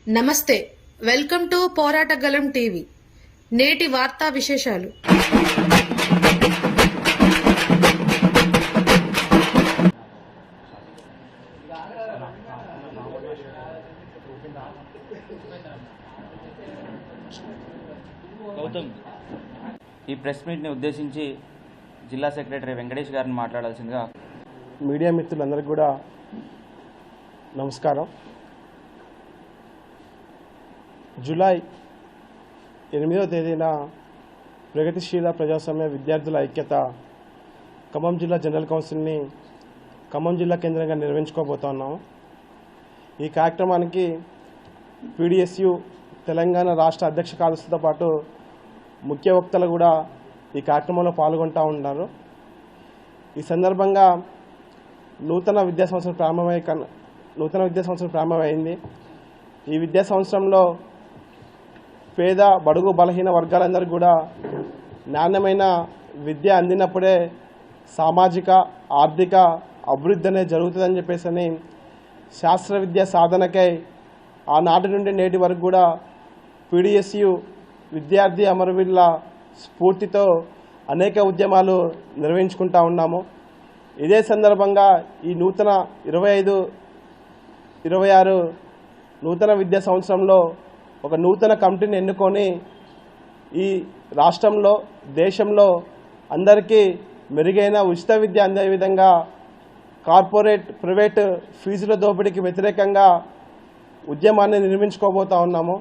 నమస్తే, welcome to పోరాటగలం TV. నేటి వార్తా విశేషాలు. ఈ ప్రెస్ మీట్ని ఉద్దేశించి జిల్లా సెక్రటరీ వెంకటేష్ గారిని మాట్లాడాల్సిందిగా. మీడియా మిత్రులందరికీ కూడా నమస్కారం. జూలై 8వ తేదీన ప్రగతిశీల ప్రజాస్వామ్య విద్యార్థుల ఐక్యత ఖమ్మం జిల్లా జనరల్ కౌన్సిల్ని ఖమ్మం జిల్లా కేంద్రంగా నిర్వహించుకోబోతున్నాము. ఈ కార్యక్రమానికి పీడిఎస్యు తెలంగాణ రాష్ట్ర అధ్యక్ష కార్యదర్శితో పాటు ముఖ్య వక్తలు కూడా ఈ కార్యక్రమంలో పాల్గొంటూ ఉన్నారు. ఈ సందర్భంగా నూతన విద్యా సంవత్సరం ప్రారంభమైంది. ఈ విద్యా సంవత్సరంలో పేద బడుగు బలహీన వర్గాలందరికీ కూడా నాణ్యమైన విద్య అందినప్పుడే సామాజిక ఆర్థిక అభివృద్ధి అనేది జరుగుతుందని చెప్పేసి శాస్త్ర విద్య సాధనకై ఆనాటి నుండి నేటి వరకు కూడా పీడిఎస్యు విద్యార్థి అమరవీరుల స్ఫూర్తితో అనేక ఉద్యమాలు నిర్వహించుకుంటూ ఉన్నాము. ఇదే సందర్భంగా ఈ నూతన 25-26 నూతన విద్యా సంవత్సరంలో ఒక నూతన కమిటీని ఎన్నుకొని ఈ రాష్ట్రంలో దేశంలో అందరికీ మెరుగైన ఉచిత విద్య అందే విధంగా కార్పొరేట్ ప్రైవేట్ ఫీజుల దోపిడీకి వ్యతిరేకంగా ఉద్యమాన్ని నిర్మించుకోబోతూ ఉన్నాము.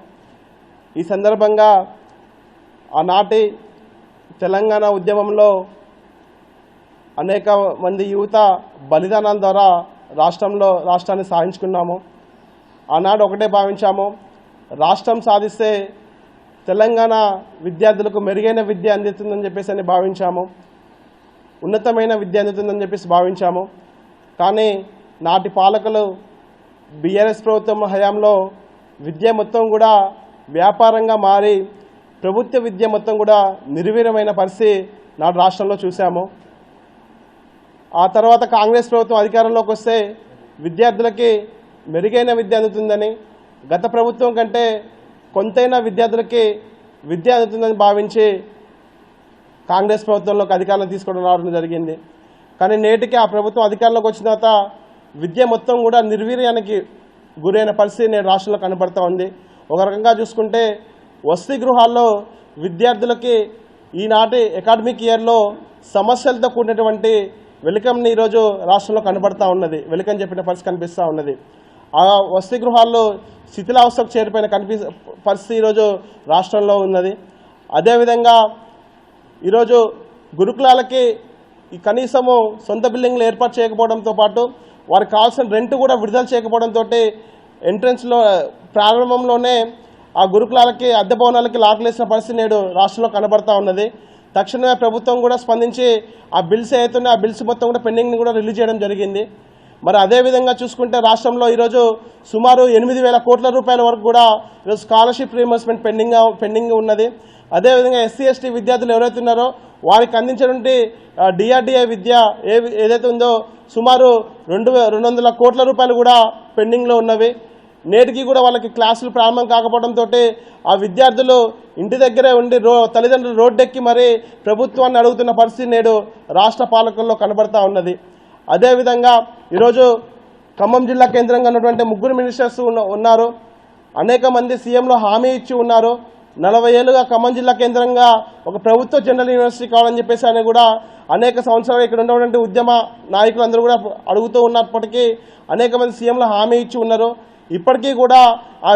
ఈ సందర్భంగా ఆనాటి తెలంగాణ ఉద్యమంలో అనేక మంది యువత బలిదానాల ద్వారా రాష్ట్రాన్ని సాధించుకున్నాము. ఆనాడు ఒకటే భావించాము, రాష్ట్రం సాధిస్తే తెలంగాణ విద్యార్థులకు మెరుగైన విద్య అందుతుందని చెప్పేసి భావించాము, ఉన్నతమైన విద్య అందుతుందని చెప్పేసి భావించాము. కానీ నాటి పాలకులు బీఆర్ఎస్ ప్రభుత్వం హయాంలో విద్య మొత్తం కూడా వ్యాపారంగా మారి ప్రభుత్వ విద్య మొత్తం కూడా నిర్వీర్యమైన పరిస్థితి నాటి రాష్ట్రంలో చూసాము. ఆ తర్వాత కాంగ్రెస్ ప్రభుత్వం అధికారంలోకి వస్తే విద్యార్థులకి మెరుగైన విద్య అందుతుందని, గత ప్రభుత్వం కంటే కొంతైనా విద్యార్థులకి విద్య అందుతుందని భావించి కాంగ్రెస్ ప్రభుత్వంలోకి అధికారంలో తీసుకోవడం రావడం జరిగింది. కానీ నేటికి ఆ ప్రభుత్వం అధికారంలోకి వచ్చిన తర్వాత విద్య మొత్తం కూడా నిర్వీర్యానికి గురైన పరిస్థితి నేడు రాష్ట్రంలో కనబడుతూ ఉంది. ఒక రకంగా చూసుకుంటే వసతి గృహాల్లో విద్యార్థులకి ఈనాటి అకాడమిక్ ఇయర్లో సమస్యలతో కూడినటువంటి వెలికంని ఈరోజు రాష్ట్రంలో కనబడుతూ ఉన్నది. వెలికం చెప్పిన పరిస్థితి కనిపిస్తూ ఉన్నది. ఆ వసతి గృహాల్లో శిథిలావస్థకు చేరిపోయిన పరిస్థితి ఈరోజు రాష్ట్రంలో ఉన్నది. అదేవిధంగా ఈరోజు గురుకులాలకి కనీసము సొంత బిల్డింగ్లు ఏర్పాటు చేయకపోవడంతో పాటు వారికి కావాల్సిన రెంట్ కూడా విడుదల చేయకపోవడంతో ఎంట్రన్స్లో ప్రారంభంలోనే ఆ గురుకులాలకి అద్దె భవనాలకి లాక్లేసిన పరిస్థితి నేడు రాష్ట్రంలో కనబడుతూ ఉన్నది. తక్షణమే ప్రభుత్వం కూడా స్పందించి ఆ బిల్స్ ఏవైతున్నాయో ఆ బిల్స్ మొత్తం కూడా పెండింగ్ని కూడా రిలీజ్ చేయడం జరిగింది. మరి అదేవిధంగా చూసుకుంటే రాష్ట్రంలో ఈరోజు సుమారు 8,000 కోట్ల రూపాయల వరకు కూడా ఈరోజు స్కాలర్షిప్ రీయింబర్స్మెంట్ పెండింగ్ ఉన్నది. అదేవిధంగా ఎస్సీ ఎస్టీ విద్యార్థులు ఎవరైతే ఉన్నారో వారికి అందించినటువంటి డిఆర్డిఐ విద్య ఏదైతే ఉందో సుమారు 200 కోట్ల రూపాయలు కూడా పెండింగ్లో ఉన్నవి. నేటికి కూడా వాళ్ళకి క్లాసులు ప్రారంభం కాకపోవడంతో ఆ విద్యార్థులు ఇంటి దగ్గరే ఉండి తల్లిదండ్రులు రోడ్డెక్కి మరి ప్రభుత్వాన్ని అడుగుతున్న పరిస్థితి నేడు రాష్ట్ర పాలకుల్లో కనబడతా ఉన్నది. అదేవిధంగా ఈరోజు ఖమ్మం జిల్లా కేంద్రంగా ఉన్నటువంటి 3 మినిస్టర్స్ ఉన్నారు. అనేక మంది సీఎంలు హామీ ఇచ్చి ఉన్నారు. 40 ఏళ్ళుగా ఖమ్మం జిల్లా కేంద్రంగా ఒక ప్రభుత్వ జనరల్ యూనివర్సిటీ కావాలని చెప్పేసి అని కూడా అనేక సంవత్సరాలు ఇక్కడ ఉన్నటువంటి ఉద్యమ నాయకులందరూ కూడా అడుగుతూ ఉన్నప్పటికీ అనేక మంది సీఎంలు హామీ ఇచ్చి ఉన్నారు. ఇప్పటికీ కూడా ఆ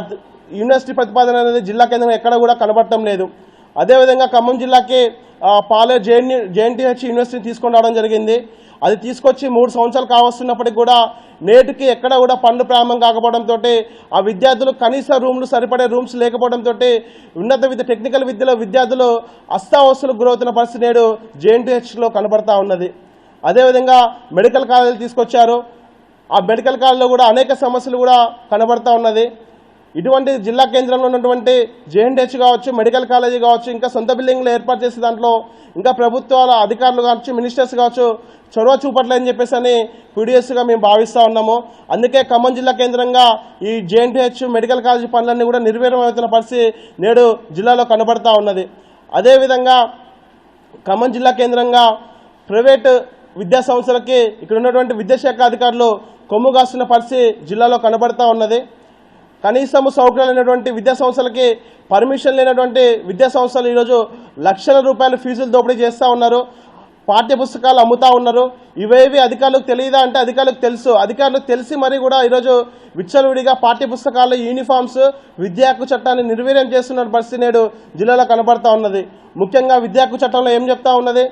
యూనివర్సిటీ ప్రతిపాదన అనేది జిల్లా కేంద్రంగా ఎక్కడ కూడా కనబడటం లేదు. అదేవిధంగా ఖమ్మం జిల్లాకి పాలే జేఎన్టీహెచ్ యూనివర్సిటీని తీసుకొని రావడం జరిగింది. అది తీసుకొచ్చి 3 సంవత్సరాలు కావస్తున్నప్పటికీ కూడా నేటికి ఎక్కడ కూడా పనులు ప్రారంభం కాకపోవడంతో ఆ విద్యార్థులు కనీస రూమ్లు సరిపడే రూమ్స్ లేకపోవడంతో ఉన్నత విద్య టెక్నికల్ విద్యలో విద్యార్థులు అస్తావస్థలకు గురవుతున్న పరిస్థితి నేడు జేఎన్టీహెచ్లో కనబడతా ఉన్నది. అదేవిధంగా మెడికల్ కాలేజీలు తీసుకొచ్చారు. ఆ మెడికల్ కాలేజీలో కూడా అనేక సమస్యలు కూడా కనబడతా ఉన్నది. ఇటువంటి జిల్లా కేంద్రంలో ఉన్నటువంటి జేఎన్టీహెచ్ కావచ్చు, మెడికల్ కాలేజీ కావచ్చు, ఇంకా సొంత బిల్డింగ్లు ఏర్పాటు చేసే దాంట్లో ఇంకా ప్రభుత్వాల అధికారులు కావచ్చు, మినిస్టర్స్ కావచ్చు చొరవ చూపట్లేదని చెప్పేసి అని పీడిఎస్గా మేము భావిస్తూ ఉన్నాము. అందుకే ఖమ్మం జిల్లా కేంద్రంగా ఈ జేఎన్టీహెచ్ మెడికల్ కాలేజీ పనులన్నీ కూడా నిర్వీర్యమవుతున్న పరిస్థితి నేడు జిల్లాలో కనబడతా ఉన్నది. అదేవిధంగా ఖమ్మం జిల్లా కేంద్రంగా ప్రైవేటు విద్యా సంస్థలకి ఇక్కడ ఉన్నటువంటి విద్యాశాఖ అధికారులు కొమ్ము కాస్తున్న పరిస్థితి జిల్లాలో కనబడతా ఉన్నది. కనీసము సౌకర్యాలు లేనటువంటి విద్యా సంస్థలకి పర్మిషన్ లేనటువంటి విద్యా సంస్థలు ఈరోజు లక్షల రూపాయల ఫీజులు దోపిడీ చేస్తూ ఉన్నారు. పాఠ్య పుస్తకాలు అమ్ముతా ఉన్నారు. ఇవేవి అధికారులకు తెలియదా అంటే అధికారులకు తెలుసు. అధికారులకు తెలిసి మరీ కూడా ఈరోజు విచ్చలవిడిగా పాఠ్య పుస్తకాలు, యూనిఫామ్స్, విద్యా హక్కు చట్టాన్ని నిర్వీర్యం చేస్తున్న పరిస్థితి నేడు జిల్లాలో కనబడతా ఉన్నది. ముఖ్యంగా విద్యా హక్కు చట్టంలో ఏం చెప్తా ఉన్నది,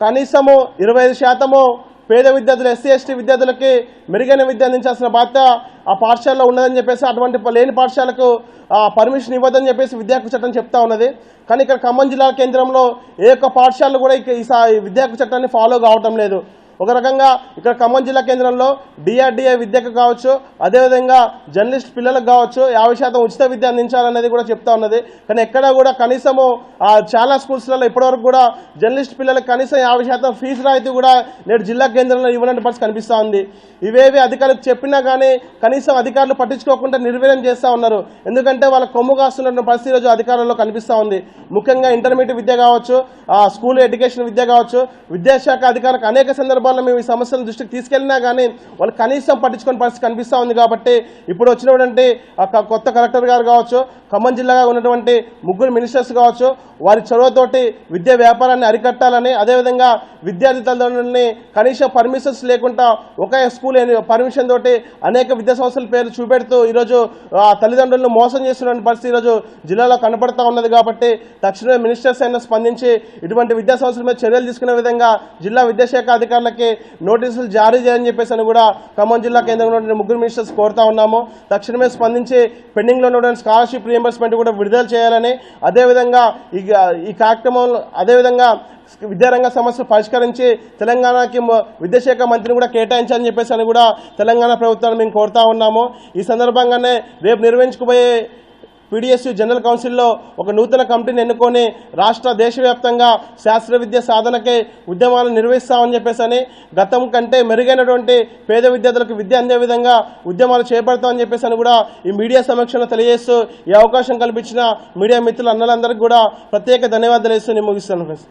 కనీసము 25% పేద విద్యార్థులు, ఎస్సీ ఎస్టీ విద్యార్థులకి మెరుగైన విద్య అందించాల్సిన బాధ్యత ఆ పాఠశాలలో ఉన్నదని చెప్పేసి అటువంటి లేని పాఠశాలకు పర్మిషన్ ఇవ్వదని చెప్పేసి విద్యా హక్కు చట్టం చెప్తా ఉన్నది. కానీ ఇక్కడ ఖమ్మం జిల్లా కేంద్రంలో ఏ ఒక్క పాఠశాలలో కూడా ఈ విద్యా హక్కు చట్టాన్ని ఫాలో కావటం లేదు. ఒక రకంగా ఇక్కడ ఖమ్మం జిల్లా కేంద్రంలో డిఆర్డీఏ విద్యకు కావచ్చు, అదేవిధంగా జర్నలిస్ట్ పిల్లలకు కావచ్చు 50% ఉచిత విద్య అందించాలనేది కూడా చెప్తా ఉన్నది. కానీ ఎక్కడా కూడా కనీసము చాలా స్కూల్స్లలో ఇప్పటివరకు కూడా జర్నలిస్ట్ పిల్లలకు కనీసం 50% ఫీజు రాయితీ కూడా నేడు జిల్లా కేంద్రంలో ఇవ్వనట్టు పరిస్థితి కనిపిస్తూ ఉంది. ఇవేవి అధికారులకు చెప్పినా కానీ కనీసం అధికారులు పట్టించుకోకుండా నిర్వీర్యం చేస్తూ ఉన్నారు. ఎందుకంటే వాళ్ళ కొమ్ము కాస్తున్న పరిస్థితి ఈరోజు అధికారుల్లో కనిపిస్తూ ఉంది. ముఖ్యంగా ఇంటర్మీడియట్ విద్య కావచ్చు, స్కూల్ ఎడ్యుకేషన్ విద్య కావచ్చు, విద్యాశాఖ అధికారులకు అనేక సందర్భాల్లో మేము ఈ సమస్యలను దృష్టికి తీసుకెళ్లినా కానీ వాళ్ళు కనీసం పట్టించుకునే పరిస్థితి కనిపిస్తూ ఉంది. కాబట్టి ఇప్పుడు వచ్చినటువంటి కొత్త కలెక్టర్ గారు కావచ్చు, ఖమ్మం జిల్లాగా ఉన్నటువంటి 3 మినిస్టర్స్ కావచ్చు, వారి చొరవతోటి విద్యా వ్యాపారాన్ని అరికట్టాలని, అదేవిధంగా విద్యార్థి తల్లిదండ్రులని కనీసం పర్మిషన్స్ లేకుండా ఒకే స్కూల్ పర్మిషన్ తోటి అనేక విద్యా సంస్థల పేర్లు చూపెడుతూ ఈరోజు తల్లిదండ్రులను మోసం చేస్తున్న పరిస్థితి ఈరోజు జిల్లాలో కనపడతా ఉన్నది. కాబట్టి తక్షణమే మినిస్టర్స్ అయినా స్పందించి ఇటువంటి విద్యా సంస్థల మీద చర్యలు తీసుకునే విధంగా జిల్లా విద్యాశాఖ అధికారులకి నోటీసులు జారీ చేయాలని చెప్పేసి అని కూడా ఖమ్మం జిల్లా కేంద్రంలో 3 మినిస్టర్స్ కోరుతా ఉన్నాము. తక్షణమే స్పందించి పెండింగ్లో ఉన్నటువంటి స్కాలర్షిప్ రియంబర్స్మెంట్ కూడా విడుదల చేయాలని, అదేవిధంగా ఈ కార్యక్రమంలో అదేవిధంగా విద్యారంగ సమస్యలు పరిష్కరించి తెలంగాణకి విద్యాశాఖ మంత్రిని కూడా కేటాయించాలని చెప్పేసి అని కూడా తెలంగాణ ప్రభుత్వాన్ని మేము కోరుతా ఉన్నాము. ఈ సందర్భంగానే రేపు నిర్వహించుకుపోయే పీడిఎస్యు జనరల్ కౌన్సిల్లో ఒక నూతన కమిటీని ఎన్నుకొని రాష్ట్ర దేశవ్యాప్తంగా శాస్త్ర విద్య సాధనకై ఉద్యమాలు నిర్వహిస్తామని చెప్పేసి అని, గతం కంటే మెరుగైనటువంటి పేద విద్యార్థులకు విద్య అందే విధంగా ఉద్యమాలు చేపడతామని చెప్పేసి అని కూడా ఈ మీడియా సమక్షంలో తెలియజేస్తూ ఈ అవకాశం కల్పించిన మీడియా మిత్రులు అన్నలందరికీ కూడా ప్రత్యేక ధన్యవాదాలు ఇస్తూ నేను ముగిస్తాను ఫ్రెండ్స్.